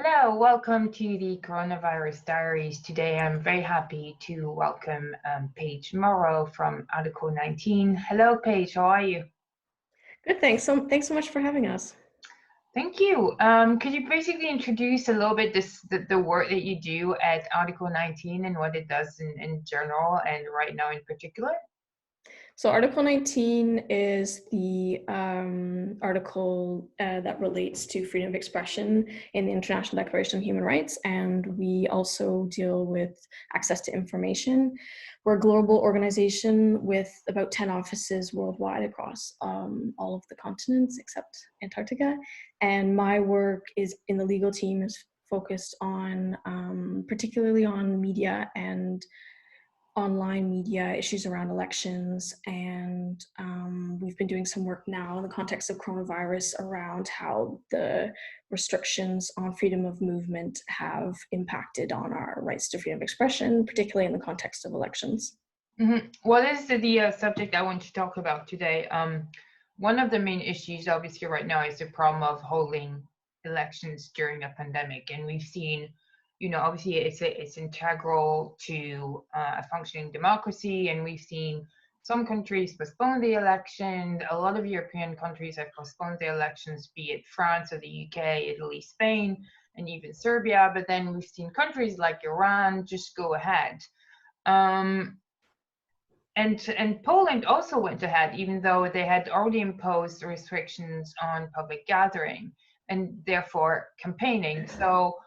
Hello, welcome to the Coronavirus Diaries. Today I'm very happy to welcome Paige Morrow from Article19. Hello, Paige, how are you? Good, thanks. Thanks so much for having us. Thank you. Could you basically introduce a little bit the work that you do at Article19 and what it does in general and right now in particular? So Article 19 is the article that relates to freedom of expression in the International Declaration of Human Rights, and we also deal with access to information. We're a global organization with about 10 offices worldwide across all of the continents except Antarctica, and my work is in the legal team is focused on particularly on media and online media issues around elections, and we've been doing some work now in the context of coronavirus around how the restrictions on freedom of movement have impacted on our rights to freedom of expression, particularly in the context of elections. What is the subject I want to talk about today? One of the main issues obviously right now is the problem of holding elections during a pandemic, and we've seen obviously it's integral to a functioning democracy, and we've seen some countries postpone the election. A lot of European countries have postponed the elections, be it France or the UK, Italy, Spain, and even Serbia. But then we've seen countries like Iran just go ahead. And Poland also went ahead, even though they had already imposed restrictions on public gathering and therefore campaigning. So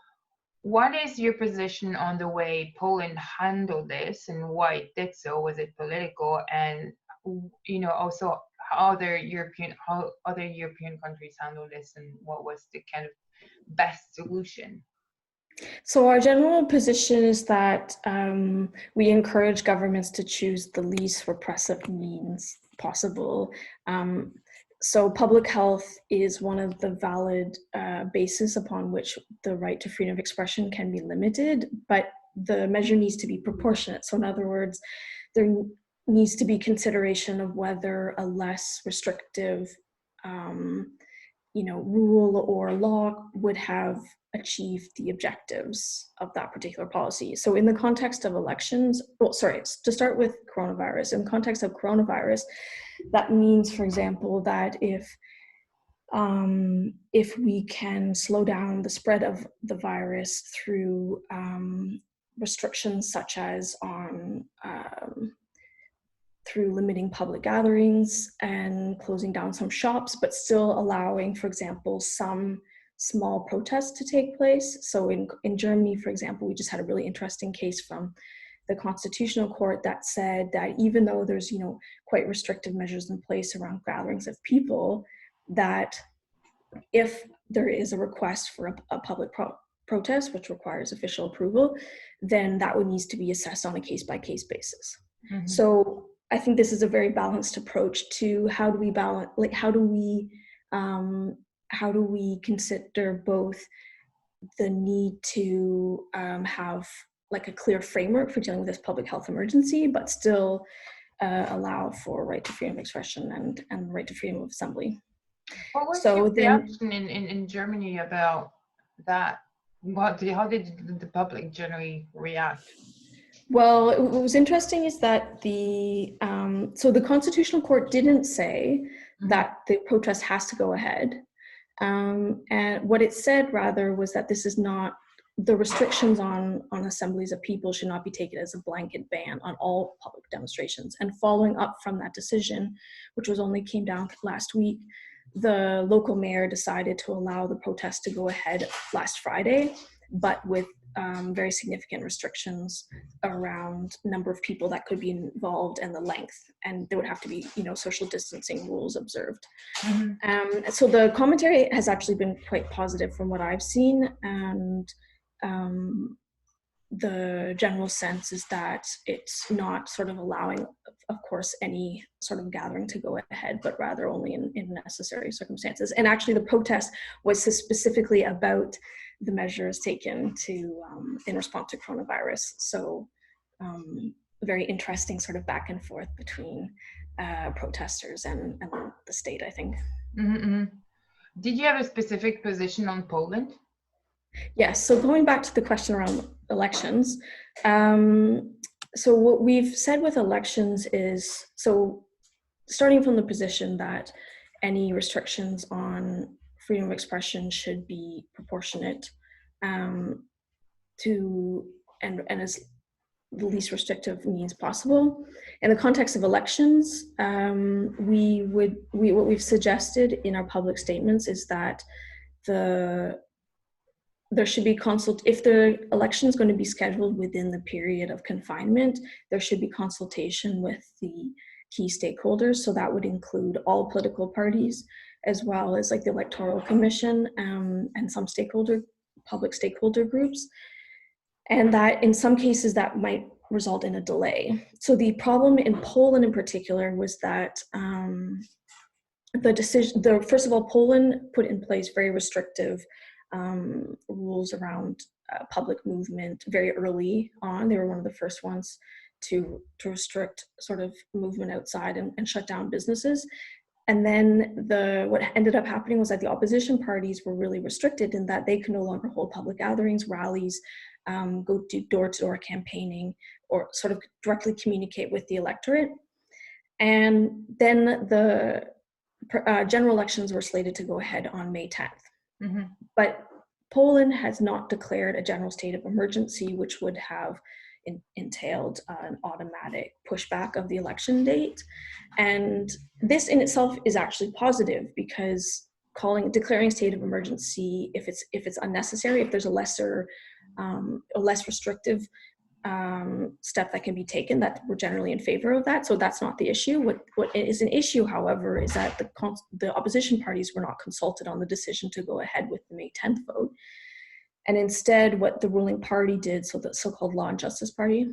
what is your position on the way Poland handled this and why it did so? Was it political? And also how other European countries handled this, and what was the kind of best solution? So our general position is that we encourage governments to choose the least repressive means possible. So public health is one of the valid bases upon which the right to freedom of expression can be limited, but the measure needs to be proportionate. So in other words, there needs to be consideration of whether a less restrictive rule or law would have achieved the objectives of that particular policy. So in the context of elections, to start with coronavirus, in the context of coronavirus, that means, for example, that if we can slow down the spread of the virus through restrictions such as on through limiting public gatherings and closing down some shops, but still allowing, for example, some small protests to take place. So in Germany, for example, we just had a really interesting case from the Constitutional Court that said that even though there's, quite restrictive measures in place around gatherings of people, that if there is a request for a public protest, which requires official approval, then that would need to be assessed on a case-by-case basis. Mm-hmm. So I think this is a very balanced approach to how do we consider both the need to have like a clear framework for dealing with this public health emergency, but still allow for right to freedom of expression and right to freedom of assembly. What was your reaction in Germany about that? How did the public generally react? Well, what was interesting is that the Constitutional Court didn't say that the protest has to go ahead. And what it said rather was that this is not, the restrictions on assemblies of people should not be taken as a blanket ban on all public demonstrations. And following up from that decision, which only came down last week, the local mayor decided to allow the protest to go ahead last Friday, but with very significant restrictions around number of people that could be involved and the length, and there would have to be social distancing rules observed. So the commentary has actually been quite positive from what I've seen, and the general sense is that it's not sort of allowing, of course, any sort of gathering to go ahead, but rather only in necessary circumstances. And actually the protest was specifically about the measures taken to in response to coronavirus. So a very interesting sort of back and forth between protesters and the state, I think. Mm-hmm. Did you have a specific position on Poland? Yes, so going back to the question around elections, so what we've said with elections is, so starting from the position that any restrictions on freedom of expression should be proportionate um, to and as the least restrictive means possible. In the context of elections, what we've suggested in our public statements is that there should be if the election is going to be scheduled within the period of confinement, there should be consultation with the key stakeholders. So that would include all political parties, as well as like the Electoral Commission and some public stakeholder groups. And that in some cases that might result in a delay. So the problem in Poland in particular was that first of all, Poland put in place very restrictive rules around public movement very early on. They were one of the first ones to restrict sort of movement outside and shut down businesses. And then what ended up happening was that the opposition parties were really restricted in that they could no longer hold public gatherings, rallies, go do door-to-door campaigning, or sort of directly communicate with the electorate. And then the general elections were slated to go ahead on May 10th. Mm-hmm. But Poland has not declared a general state of emergency, which would have entailed an automatic pushback of the election date. And this in itself is actually positive, because declaring a state of emergency, if it's unnecessary, if there's a less restrictive step that can be taken, that we're generally in favor of that. So that's not the issue. What is an issue, however, is that the opposition parties were not consulted on the decision to go ahead with the May 10th vote. And instead, what the ruling party did, so the so-called Law and Justice Party,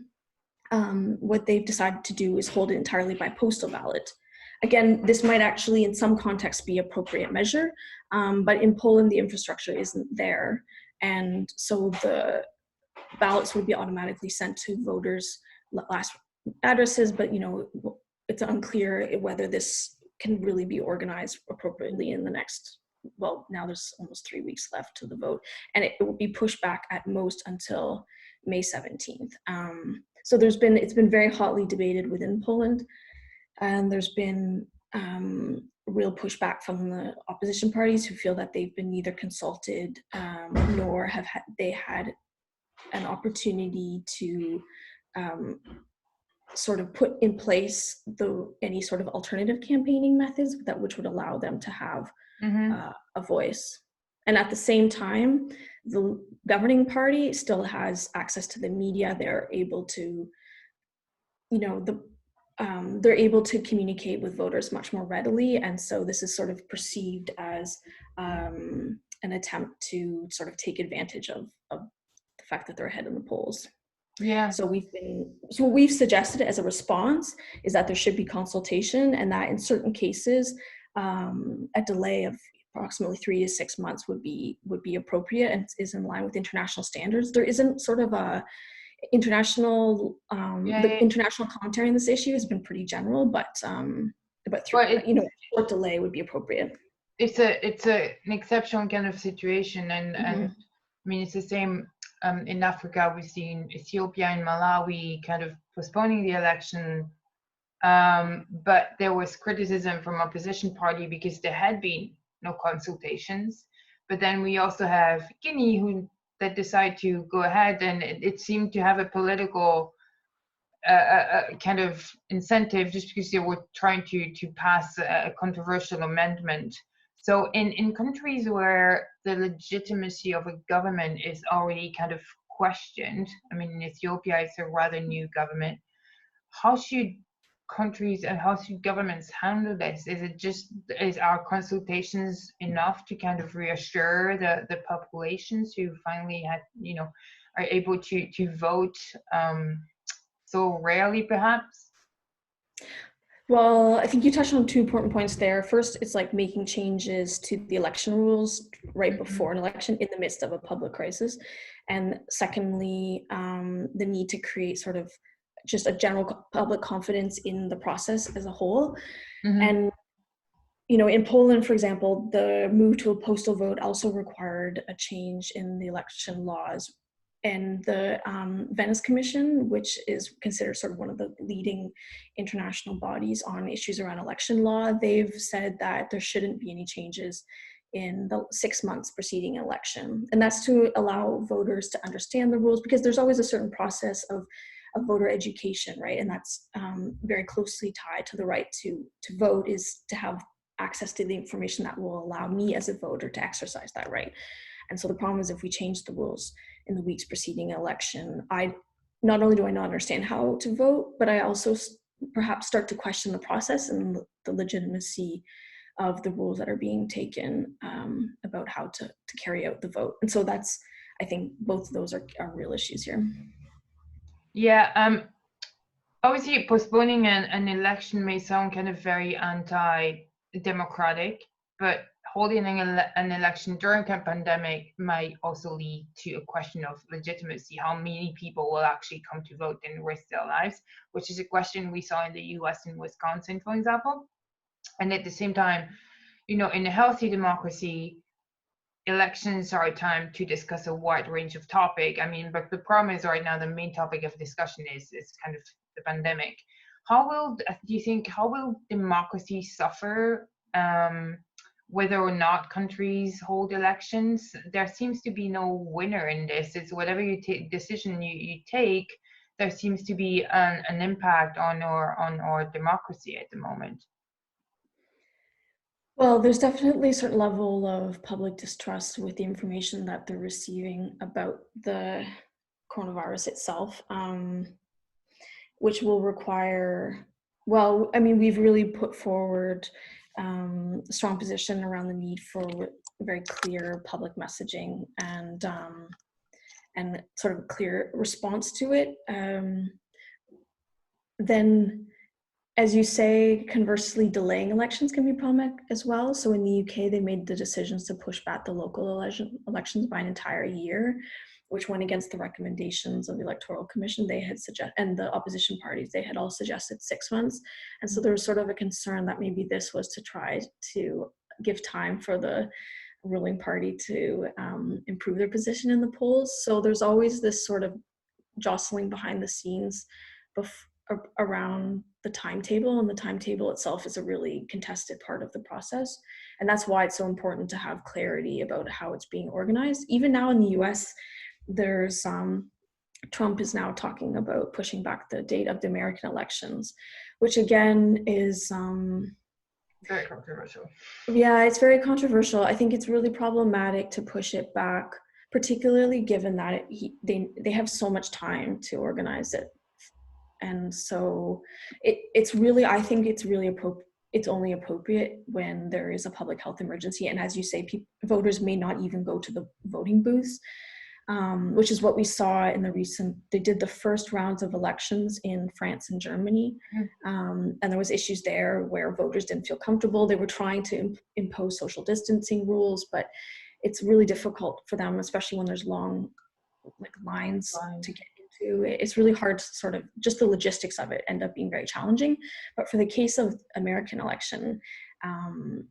what they've decided to do is hold it entirely by postal ballot. Again, this might actually in some contexts be appropriate measure, but in Poland, the infrastructure isn't there. And so the ballots would be automatically sent to voters' last addresses, but it's unclear whether this can really be organized appropriately in the next, well, now there's almost 3 weeks left to the vote, and it will be pushed back at most until May 17th. So it's been very hotly debated within Poland, and there's been real pushback from the opposition parties who feel that they've been neither consulted nor have they had an opportunity to sort of put in place any sort of alternative campaigning methods which would allow them to have a voice. And at the same time, the governing party still has access to the media. They're able to, they're able to communicate with voters much more readily. And so this is sort of perceived as an attempt to sort of take advantage of the fact that they're ahead in the polls. Yeah. So what we've suggested as a response is that there should be consultation, and that in certain cases, a delay of approximately 3 to 6 months would be appropriate and is in line with international standards. There isn't sort of a international international commentary on this issue has been pretty general, but a short delay would be appropriate. It's an exceptional kind of situation, and I mean it's the same in Africa. We've seen Ethiopia and Malawi kind of postponing the election, but there was criticism from opposition party because there had been no consultations. But then we also have Guinea that decide to go ahead, and it seemed to have a political kind of incentive just because they were trying to pass a controversial amendment. So in countries where the legitimacy of a government is already kind of questioned, I mean, in Ethiopia, it's a rather new government. How should countries and how should governments handle this? Is our consultations enough to kind of reassure the populations who finally are able to vote so rarely, perhaps? Well, I think you touched on 2 important points there. First, it's like making changes to the election rules right before an election in the midst of a public crisis. And secondly, the need to create sort of just a general public confidence in the process as a whole. And in Poland, for example, the move to a postal vote also required a change in the election laws. And the Venice Commission, which is considered sort of one of the leading international bodies on issues around election law, they've said that there shouldn't be any changes in the 6 months preceding an election. And that's to allow voters to understand the rules, because there's always a certain process of voter education, right? And that's very closely tied to the right to vote, is to have access to the information that will allow me as a voter to exercise that right. And so the problem is, if we change the rules in the weeks preceding an election, not only do I not understand how to vote, but I also perhaps start to question the process and the legitimacy of the rules that are being taken about how to carry out the vote. And so that's, I think both of those are real issues here. Yeah, obviously postponing an election may sound kind of very anti-democratic, but holding an election during a pandemic might also lead to a question of legitimacy. How many people will actually come to vote and risk their lives, which is a question we saw in the US and Wisconsin, for example. And at the same time, in a healthy democracy, elections are a time to discuss a wide range of topic. I mean, but the problem is right now the main topic of discussion is kind of the pandemic. Do you think, how will democracy suffer whether or not countries hold elections? There seems to be no winner in this. It's whatever decision you take, there seems to be an impact on our democracy at the moment. Well, there's definitely a certain level of public distrust with the information that they're receiving about the coronavirus itself, which will require, well, I mean, we've really put forward a strong position around the need for very clear public messaging and sort of a clear response to it. Then, as you say, conversely, delaying elections can be problematic as well. So in the UK, they made the decisions to push back the local elections by an entire year, which went against the recommendations of the Electoral Commission. They had and the opposition parties, they had all suggested 6 months. And so there was sort of a concern that maybe this was to try to give time for the ruling party to improve their position in the polls. So there's always this sort of jostling behind the scenes around the timetable, and the timetable itself is a really contested part of the process. And that's why it's so important to have clarity about how it's being organized. Even now in the US, there's Trump is now talking about pushing back the date of the American elections, which again is very controversial. Yeah, it's very controversial. I think it's really problematic to push it back, particularly given that they have so much time to organize it. And so it's really, I think it's really appropriate. It's only appropriate when there is a public health emergency. And as you say, voters may not even go to the voting booths, which is what we saw in they did the first rounds of elections in France and Germany. And there was issues there where voters didn't feel comfortable. They were trying to impose social distancing rules, but it's really difficult for them, especially when there's long lines to get into. It's really hard to sort of, just the logistics of it end up being very challenging. But for the case of American election,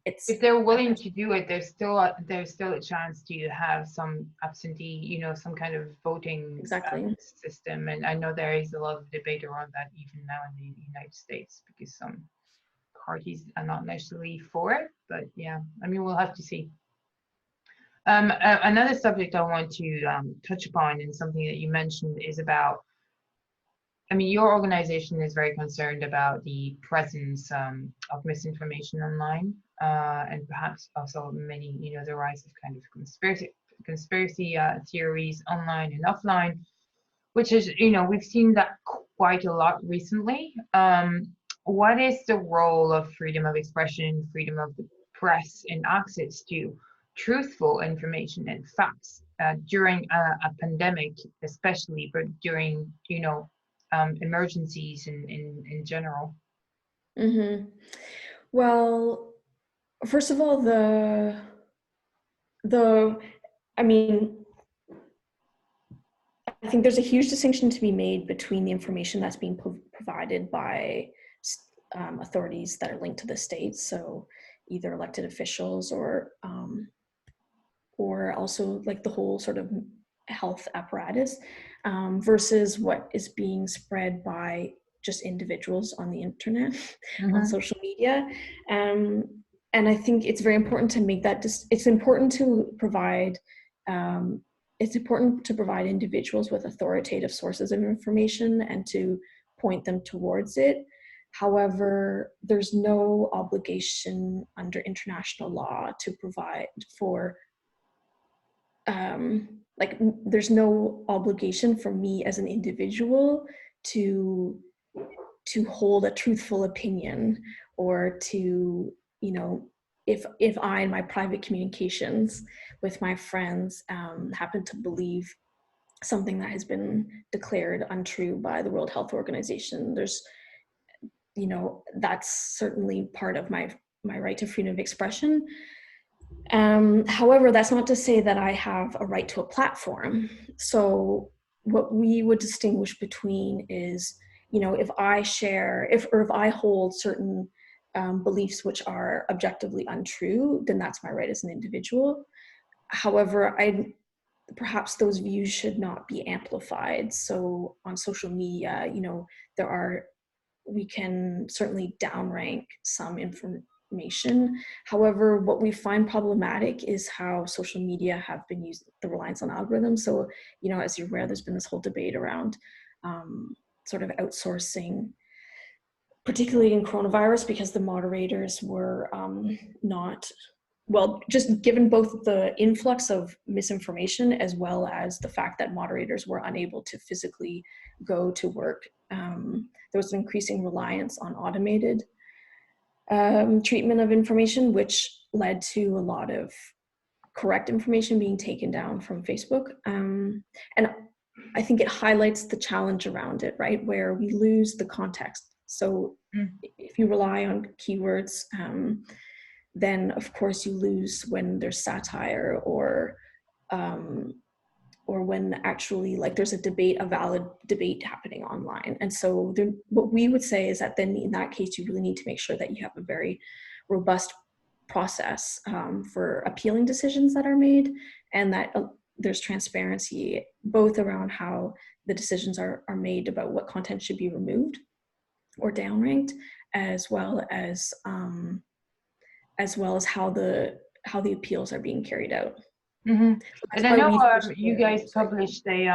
if they're willing to do it, there's still a chance to have some absentee, some kind of voting system. And I know there is a lot of debate around that even now in the United States, because some parties are not necessarily for it. But yeah, I mean, we'll have to see. Another subject I want to touch upon, and something that you mentioned, is about, I mean, your organization is very concerned about the presence of misinformation online, and perhaps also many, the rise of kind of conspiracy theories online and offline, which is, we've seen that quite a lot recently. What is the role of freedom of expression, freedom of the press, and access to truthful information and facts during a pandemic, especially, but during, emergencies in general? Mm-hmm. Well, first of all, I mean, I think there's a huge distinction to be made between the information that's being provided by authorities that are linked to the states. So either elected officials or also like the whole sort of health apparatus, versus what is being spread by just individuals on the internet, on social media. And I think it's very important to make that, it's important to provide individuals with authoritative sources of information and to point them towards it. However, there's no obligation under international law to provide for there's no obligation for me as an individual to hold a truthful opinion, or to, you know, if I, in my private communications with my friends, happen to believe something that has been declared untrue by the World Health Organization, there's, you know, that's certainly part of my right to freedom of expression. However, that's not to say that I have a right to a platform. So what we would distinguish between is, you know, if I hold certain beliefs which are objectively untrue, then that's my right as an individual. However, perhaps those views should not be amplified. So on social media, you know, we can certainly downrank some information. However, what we find problematic is how social media have been used, the reliance on algorithms. So, you know, as you're aware, there's been this whole debate around sort of outsourcing, particularly in coronavirus, because the moderators were not, well, just given both the influx of misinformation as well as the fact that moderators were unable to physically go to work, there was an increasing reliance on automated treatment of information, which led to a lot of correct information being taken down from Facebook. And I think it highlights the challenge around it, right? Where we lose the context. So if you rely on keywords, then of course you lose when there's satire, or when actually, like, there's a valid debate happening online. And so what we would say is that then in that case, you really need to make sure that you have a very robust process for appealing decisions that are made, and that there's transparency both around how the decisions are made about what content should be removed or downranked, as well as how the appeals are being carried out. And I know you guys published a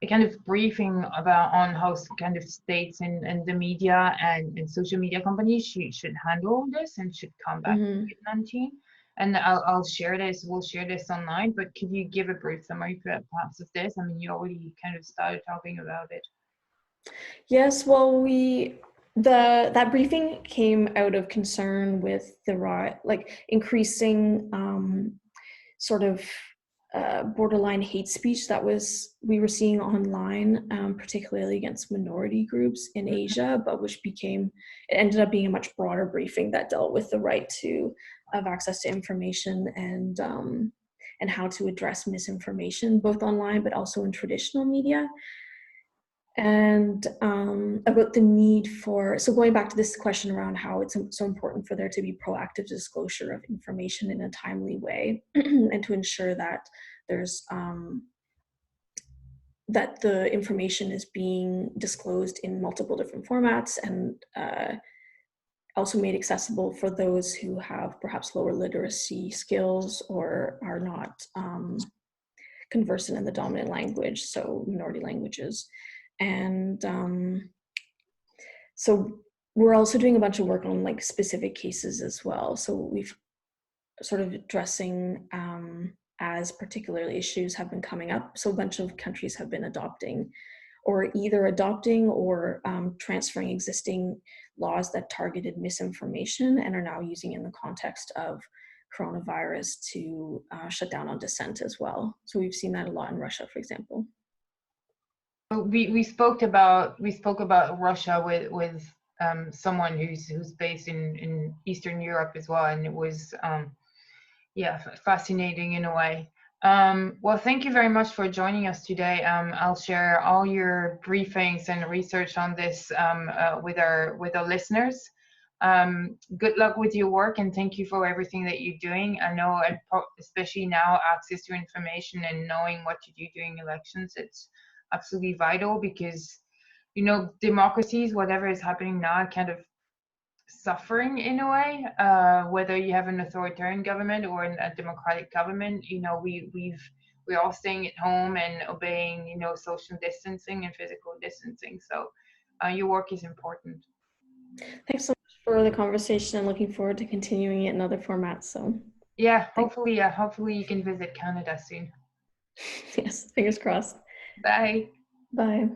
kind of briefing on how kind of states and the media and social media companies should handle this and should combat COVID-19. And I'll share this. We'll share this online. But could you give a brief summary perhaps of this? I mean, you already kind of started talking about it. Yes. Well, that briefing came out of concern with the increasing sort of borderline hate speech that we were seeing online, particularly against minority groups in Asia, but it ended up being a much broader briefing that dealt with the right of access to information and how to address misinformation, both online but also in traditional media. And about the need so going back to this question around how it's so important for there to be proactive disclosure of information in a timely way, and to ensure that there's that the information is being disclosed in multiple different formats, and also made accessible for those who have perhaps lower literacy skills or are not conversant in the dominant language, so minority languages. And so we're also doing a bunch of work on like specific cases as well. So we've sort of addressing as particular issues have been coming up. So a bunch of countries have been adopting or transferring existing laws that targeted misinformation and are now using in the context of coronavirus to shut down on dissent as well. So we've seen that a lot in Russia, for example. We spoke about Russia with someone who's based in Eastern Europe as well, and it was fascinating in a way. Well, thank you very much for joining us today. I'll share all your briefings and research on this with our listeners. Good luck with your work, and thank you for everything that you're doing. I know, and especially now, access to information and knowing what to do during elections, it's absolutely vital because, democracies, whatever is happening now, are kind of suffering in a way. Whether you have an authoritarian government or a democratic government, we're all staying at home and obeying, social distancing and physical distancing. So, your work is important. Thanks so much for the conversation. I'm looking forward to continuing it in other formats. So Yeah, hopefully you can visit Canada soon. yes, fingers crossed. Bye. Bye.